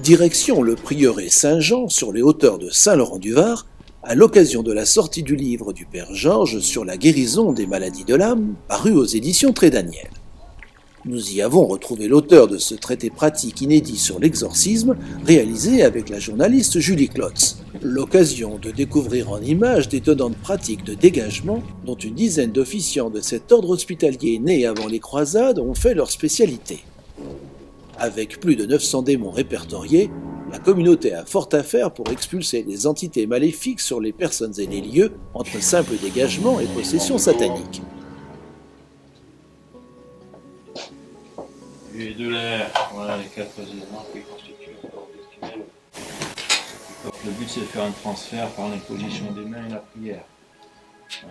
Direction le prieuré Saint-Jean sur les hauteurs de Saint-Laurent-du-Var, à l'occasion de la sortie du livre du Père Georges sur la guérison des maladies de l'âme, paru aux éditions Trédaniel. Nous y avons retrouvé l'auteur de ce traité pratique inédit sur l'exorcisme, réalisé avec la journaliste Julie Klotz. L'occasion de découvrir en images d'étonnantes pratiques de dégagement dont une dizaine d'officiants de cet ordre hospitalier né avant les croisades ont fait leur spécialité. Avec plus de 900 démons répertoriés, la communauté a fort à faire pour expulser des entités maléfiques sur les personnes et les lieux entre simple dégagement et possession satanique. Et de l'air, voilà les 4 éléments qui constituent le corps virtuel. Donc le but c'est de faire un transfert par l'imposition des mains et la prière.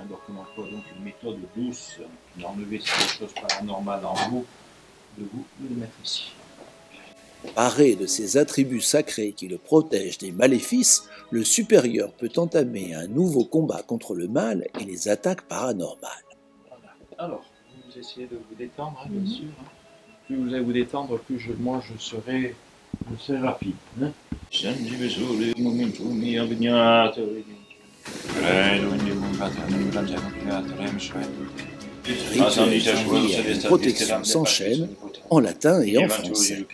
Donc on emploie donc une méthode douce d'enlever ces choses paranormales en vous, de le mettre ici. Paré de ces attributs sacrés qui le protègent des maléfices, le supérieur peut entamer un nouveau combat contre le mal et les attaques paranormales. Voilà. Alors, vous essayez de vous détendre, bien sûr. Plus vous allez vous détendre, plus moi je serai rapide. Rituels familiers et protection s'enchaînent en latin et en français.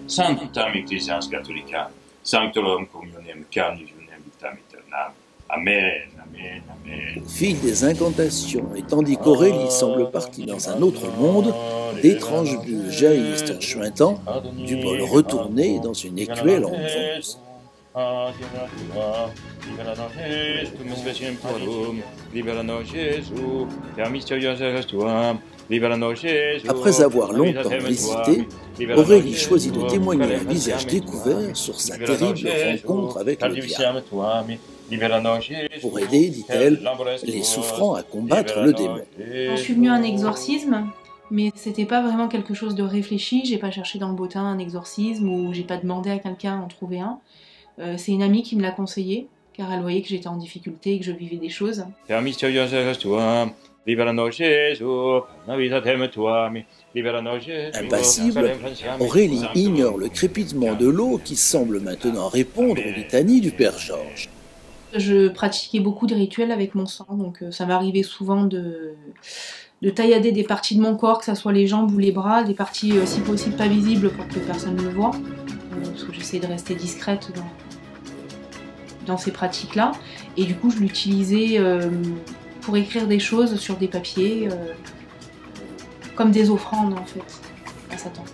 Sanctam Ecclesias Catholica, Sanctorum Communiem Carnivionem Vitam Aeternam. Amen, amen, amen. Au fil des incantations et tandis qu'Aurélie semble partie dans un autre monde, d'étranges bulles jaillissent en chuintant, du bol retourné dans une écuelle en bronze. Après avoir longtemps hésité, Aurélie choisit de témoigner un visage découvert sur sa terrible rencontre avec le diable. Pour aider, dit-elle, les souffrants à combattre le démon. Je suis venue à un exorcisme, mais c'était pas vraiment quelque chose de réfléchi. J'ai pas cherché dans le bottin un exorcisme ou j'ai pas demandé à quelqu'un d'en trouver un. C'est une amie qui me l'a conseillé, car elle voyait que j'étais en difficulté et que je vivais des choses. Impassible, Aurélie ignore le crépitement de l'eau qui semble maintenant répondre aux litanies du Père Georges. Je pratiquais beaucoup de rituels avec mon sang, donc ça m'arrivait souvent de taillader des parties de mon corps, que ce soit les jambes ou les bras, des parties si possible pas visibles pour que personne ne le voie, parce que j'essaie de rester discrète dans ces pratiques-là. Et du coup, je l'utilisais pour écrire des choses sur des papiers, comme des offrandes en fait, à Satan.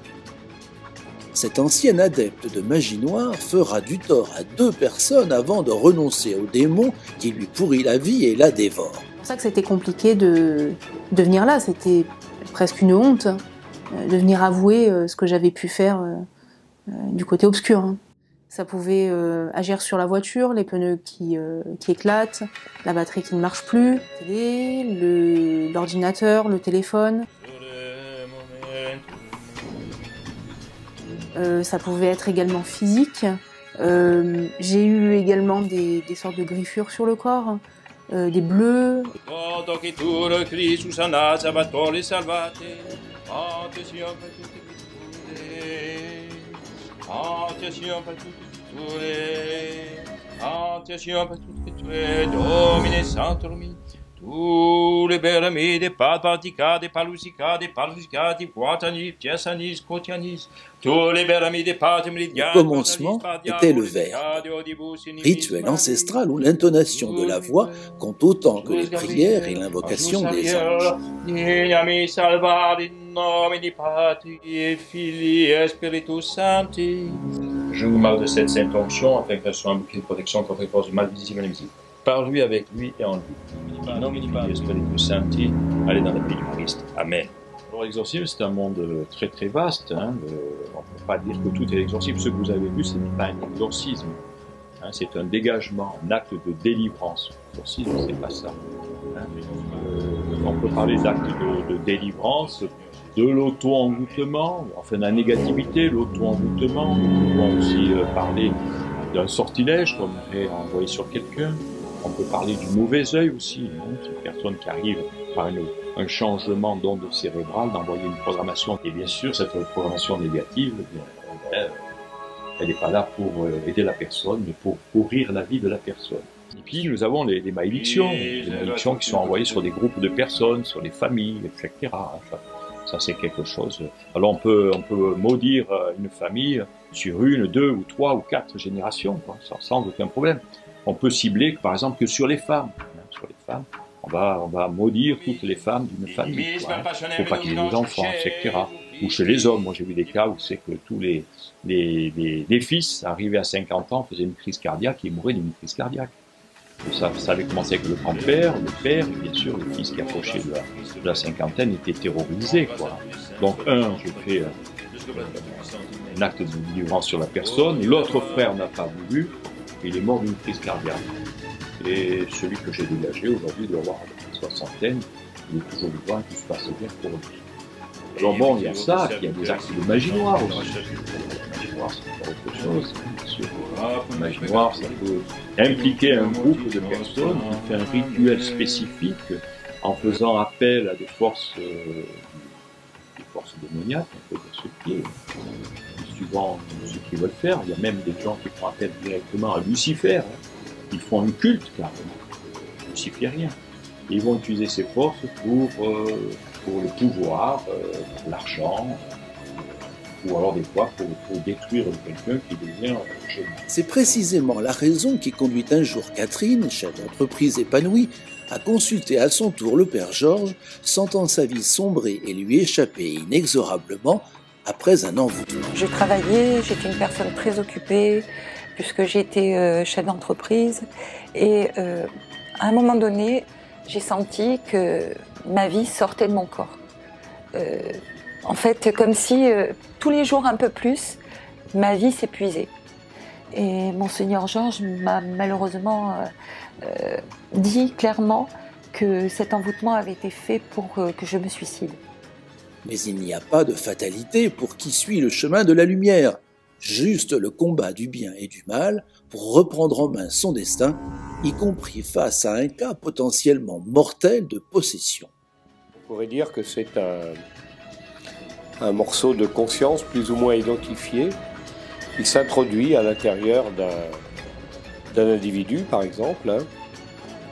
Cet ancien adepte de magie noire fera du tort à 2 personnes avant de renoncer au démon qui lui pourrit la vie et la dévore. C'est pour ça que c'était compliqué de venir là, c'était presque une honte de venir avouer ce que j'avais pu faire du côté obscur. Ça pouvait agir sur la voiture, les pneus qui éclatent, la batterie qui ne marche plus, l'ordinateur, le téléphone. Ça pouvait être également physique. J'ai eu également des sortes de griffures sur le corps, des bleus. Tous les berami, des patika, des palusica, des palusica, des poitanis, tiasanis, cotianis, tous les berami, des Le commencement était le verbe, rituel ancestral où l'intonation de la voix compte autant que les prières et l'invocation des anges. Je vous marque de cette sainte onction afin qu'elle soit un bouclier de protection contre les forces du mal visible et invisible. Par lui, avec lui et en lui. Non, Spiritus Sancti, allez dans la paix du Christ. Amen. Alors, l'exorcisme, c'est un monde très très vaste. On ne peut pas dire que tout est l'exorcisme. Ce que vous avez vu, ce n'est pas un exorcisme. C'est un dégagement, un acte de délivrance. L'exorcisme, c'est pas ça. On peut parler d'actes de délivrance, de l'auto-engoutement, enfin de la négativité, l'auto-engoutement. Nous pouvons aussi parler d'un sortilège qu'on aurait envoyé sur quelqu'un. On peut parler du mauvais œil aussi, hein, ces personnes qui arrivent par un changement d'onde cérébrale, d'envoyer une programmation. Et bien sûr, cette programmation négative, elle n'est pas là pour aider la personne, mais pour pourrir la vie de la personne. Et puis nous avons les malédictions qui sont envoyées sur des groupes de personnes, sur les familles, etc. Ça c'est quelque chose. Alors on peut maudire une famille sur 1, 2 ou 3 ou 4 générations, quoi, sans aucun problème. On peut cibler par exemple que sur les femmes. Sur les femmes, on va maudire toutes les femmes d'une famille. Il ne faut pas qu'il y ait des enfants, etc. Ou chez les hommes, moi j'ai vu des cas où c'est que tous les fils arrivés à 50 ans faisaient une crise cardiaque et mouraient d'une crise cardiaque. Ça avait commencé avec le grand-père, le père, et bien sûr le fils qui approchait de la cinquantaine était terrorisé, quoi. Donc j'ai fait un acte de délivrance sur la personne, l'autre frère n'a pas voulu, et il est mort d'une crise cardiaque. Et celui que j'ai dégagé aujourd'hui doit avoir une soixantaine, il est toujours vivant et tout se passe bien pour lui. Alors bon, il y a ça, il y a des actes de magie noire aussi. La magie noire, c'est pas autre chose, bien sûr. La magie noire, ça peut impliquer un groupe de personnes qui fait un rituel spécifique en faisant appel à des forces démoniaques, on peut dire ce qui est, suivant ce qu'ils veulent faire. Il y a même des gens qui font appel directement à Lucifer. Ils font un culte carrément, luciférien. Et ils vont utiliser ces forces pour le pouvoir, pour l'argent, ou alors des fois pour détruire quelqu'un qui devient génial. C'est précisément la raison qui conduit un jour Catherine, chef d'entreprise épanouie, à consulter à son tour le père Georges, sentant sa vie sombrer et lui échapper inexorablement après un envoûtement. J'ai travaillé, j'étais une personne très occupée, puisque j'étais chef d'entreprise, et à un moment donné, j'ai senti que ma vie sortait de mon corps. En fait, comme si tous les jours un peu plus, ma vie s'épuisait. Et Monseigneur Georges m'a malheureusement dit clairement que cet envoûtement avait été fait pour que je me suicide. Mais il n'y a pas de fatalité pour qui suit le chemin de la lumière. Juste le combat du bien et du mal pour reprendre en main son destin, y compris face à un cas potentiellement mortel de possession. On pourrait dire que c'est un morceau de conscience plus ou moins identifié qui s'introduit à l'intérieur d'un individu, par exemple, hein,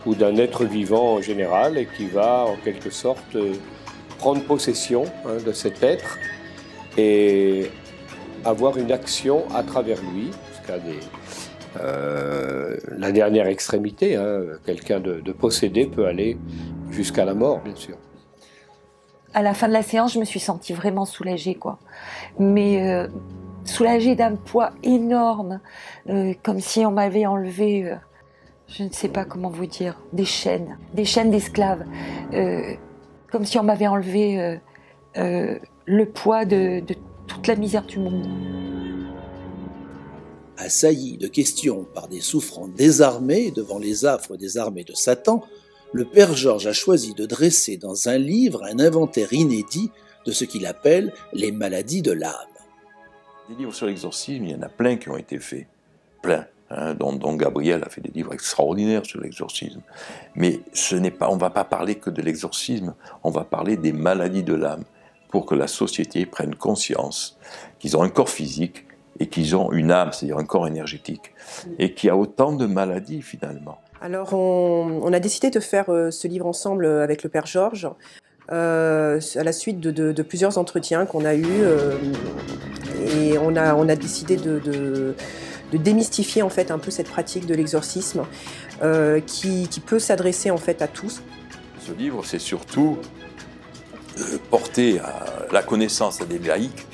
ou d'un être vivant en général, et qui va en quelque sorte prendre possession de cet être et avoir une action à travers lui, jusqu'à la dernière extrémité. Quelqu'un de possédé peut aller jusqu'à la mort, bien sûr. À la fin de la séance, je me suis sentie vraiment soulagée, quoi. Mais soulagée d'un poids énorme, comme si on m'avait enlevé, je ne sais pas comment vous dire, des chaînes d'esclaves, comme si on m'avait enlevé le poids de toute la misère du monde. Assailli de questions par des souffrants désarmés devant les affres des armées de Satan, le père Georges a choisi de dresser dans un livre un inventaire inédit de ce qu'il appelle les maladies de l'âme. Des livres sur l'exorcisme, il y en a plein qui ont été faits, plein, dont Gabriel a fait des livres extraordinaires sur l'exorcisme. Mais on ne va pas parler que de l'exorcisme, on va parler des maladies de l'âme, pour que la société prenne conscience qu'ils ont un corps physique et qu'ils ont une âme, c'est-à-dire un corps énergétique, et qu'il y a autant de maladies finalement. Alors on a décidé de faire ce livre ensemble avec le père Georges, à la suite de plusieurs entretiens qu'on a eus, et on a décidé de démystifier en fait un peu cette pratique de l'exorcisme qui peut s'adresser en fait à tous. Ce livre, c'est surtout porter à la connaissance à des laïcs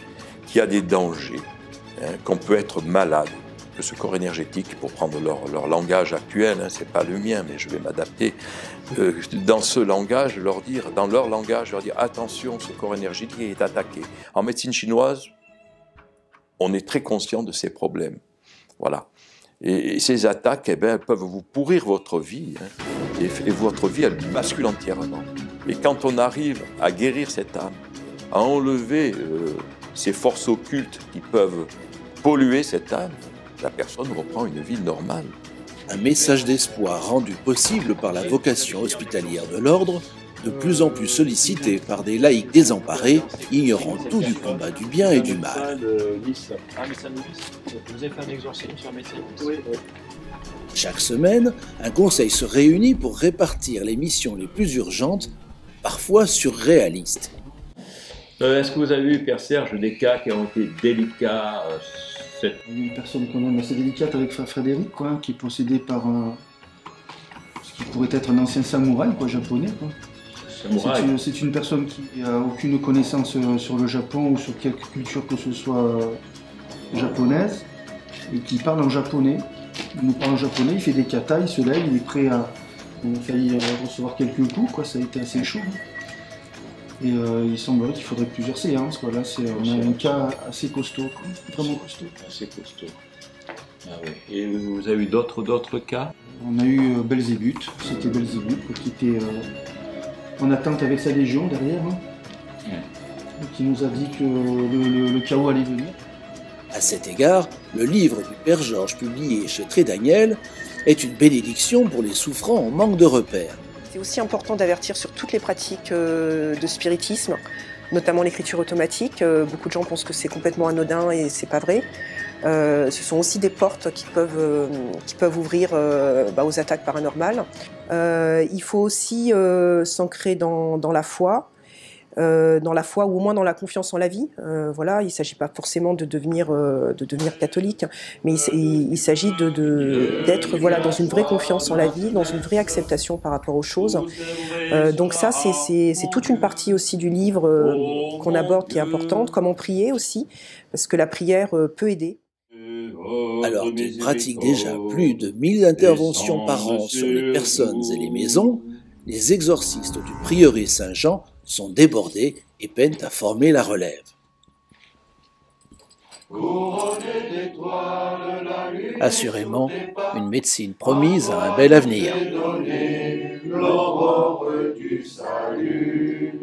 qu'il y a des dangers, qu'on peut être malade, que ce corps énergétique, pour prendre leur langage actuel, c'est pas le mien, mais je vais m'adapter, dans ce langage, dans leur langage, leur dire attention, ce corps énergétique est attaqué. En médecine chinoise, on est très conscient de ces problèmes. Voilà. Et ces attaques, elles peuvent vous pourrir votre vie, et votre vie, elle bascule entièrement. Et quand on arrive à guérir cette âme, à enlever ces forces occultes qui peuvent polluer cette âme, la personne reprend une vie normale. Un message d'espoir rendu possible par la vocation hospitalière de l'ordre, de plus en plus sollicité par des laïcs désemparés, ignorant tout du combat du bien et du mal. Chaque semaine, un conseil se réunit pour répartir les missions les plus urgentes, parfois surréalistes. Est-ce que vous avez eu, Père Serge, des cas qui ont été délicats Une personne quand même assez délicate avec Frère Frédéric, quoi, qui est possédé par ce qui pourrait être un ancien samouraï, quoi, japonais. Quoi. C'est une personne qui n'a aucune connaissance sur le Japon ou sur quelque culture que ce soit japonaise, et qui parle en japonais. Il nous parle en japonais, il fait des katas, il se lève, il est prêt à failli recevoir quelques coups, quoi, ça a été assez chaud. Et il semblerait qu'il faudrait plusieurs séances, quoi. Là, on a un cas assez costaud, quoi. Vraiment costaud. Assez costaud. Ah oui. Et vous avez eu d'autres cas? On a eu Belzébuth, c'était Belzébuth, qui était en attente avec sa légion derrière, hein, qui nous a dit que le chaos allait venir. À cet égard, le livre du Père Georges publié chez Trédaniel est une bénédiction pour les souffrants en manque de repères. C'est aussi important d'avertir sur toutes les pratiques de spiritisme, notamment l'écriture automatique. Beaucoup de gens pensent que c'est complètement anodin et c'est pas vrai. Ce sont aussi des portes qui peuvent ouvrir aux attaques paranormales. Il faut aussi s'ancrer dans la foi. Ou au moins dans la confiance en la vie. Voilà, il ne s'agit pas forcément de devenir catholique, mais il s'agit d'être voilà, dans une vraie confiance en la vie, dans une vraie acceptation par rapport aux choses. Donc ça, c'est toute une partie aussi du livre qu'on aborde qui est importante, comment prier aussi, parce que la prière peut aider. Alors qu'il pratique déjà plus de 1000 interventions par an sur les personnes et les maisons, les exorcistes du prieuré Saint-Jean sont débordés et peinent à former la relève. Assurément, une médecine promise à un bel avenir. L'aurore du salut.